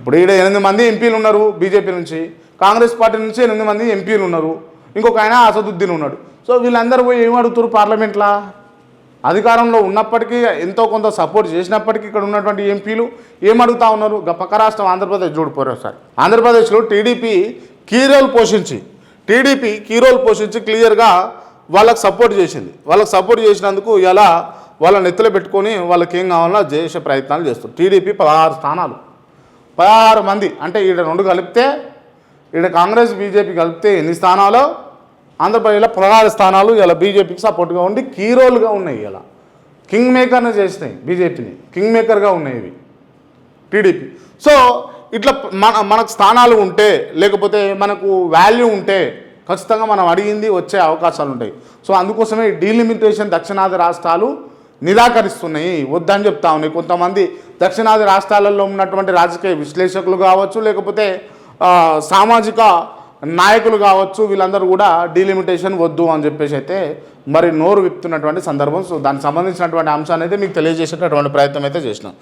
ఇప్పుడు ఈడ 8 మంది ఎంపీలు ఉన్నారు బీజేపీ నుంచి, కాంగ్రెస్ పార్టీ నుంచి 8 మంది ఎంపీలు ఉన్నారు, ఇంకొక ఆయన అసదుద్దీన్ ఉన్నాడు. సో వీళ్ళందరూ పోయి ఏం అడుగుతారు పార్లమెంట్లో? అధికారంలో ఉన్నప్పటికీ ఎంతో కొంత సపోర్ట్ చేసినప్పటికీ ఇక్కడ ఉన్నటువంటి ఎంపీలు ఏం అడుగుతూ ఉన్నారు? పక్క రాష్ట్రం ఆంధ్రప్రదేశ్ చూడిపోయారు సార్. ఆంధ్రప్రదేశ్లో టీడీపీ కీ రోల్ పోషించి క్లియర్గా వాళ్ళకి సపోర్ట్ చేసింది. వాళ్ళకి సపోర్ట్ చేసినందుకు ఇలా వాళ్ళ నెత్తిలో పెట్టుకొని వాళ్ళకి ఏం కావాలో చేసే ప్రయత్నాలు చేస్తారు. టీడీపీ 16 స్థానాలు, 16 మంది అంటే ఈడ 2 కలిపితే, ఈడ కాంగ్రెస్ బీజేపీ కలిపితే ఎన్ని స్థానాలు? ఆంధ్రప్రదేశ్లో 16 స్థానాలు ఇలా బీజేపీకి సపోర్ట్గా ఉండి కీ రోల్గా ఉన్నాయి. ఇలా కింగ్ మేకర్ని చేసినాయి, బీజేపీని కింగ్ మేకర్గా ఉన్నాయి ఇవి టీడీపీ. సో ఇట్లా మనకు స్థానాలు ఉంటే, లేకపోతే మనకు వాల్యూ ఉంటే ఖచ్చితంగా మనం అడిగింది వచ్చే అవకాశాలు ఉంటాయి. సో అందుకోసమే డీలిమిటేషన్ దక్షిణాది రాష్ట్రాలు నిరాకరిస్తున్నాయి, వద్దని చెప్తా ఉన్నాయి. కొంతమంది దక్షిణాది రాష్ట్రాలలో ఉన్నటువంటి రాజకీయ విశ్లేషకులు కావచ్చు, లేకపోతే సామాజిక నాయకులు కావచ్చు, వీళ్ళందరూ కూడా డీలిమిటేషన్ వద్దు అని చెప్పేసి అయితే మరి నోరు విప్పుతున్నటువంటి సందర్భం. సో దానికి సంబంధించినటువంటి అంశాన్ని అయితే మీకు తెలియజేసేటటువంటి ప్రయత్నం అయితే చేసినాం.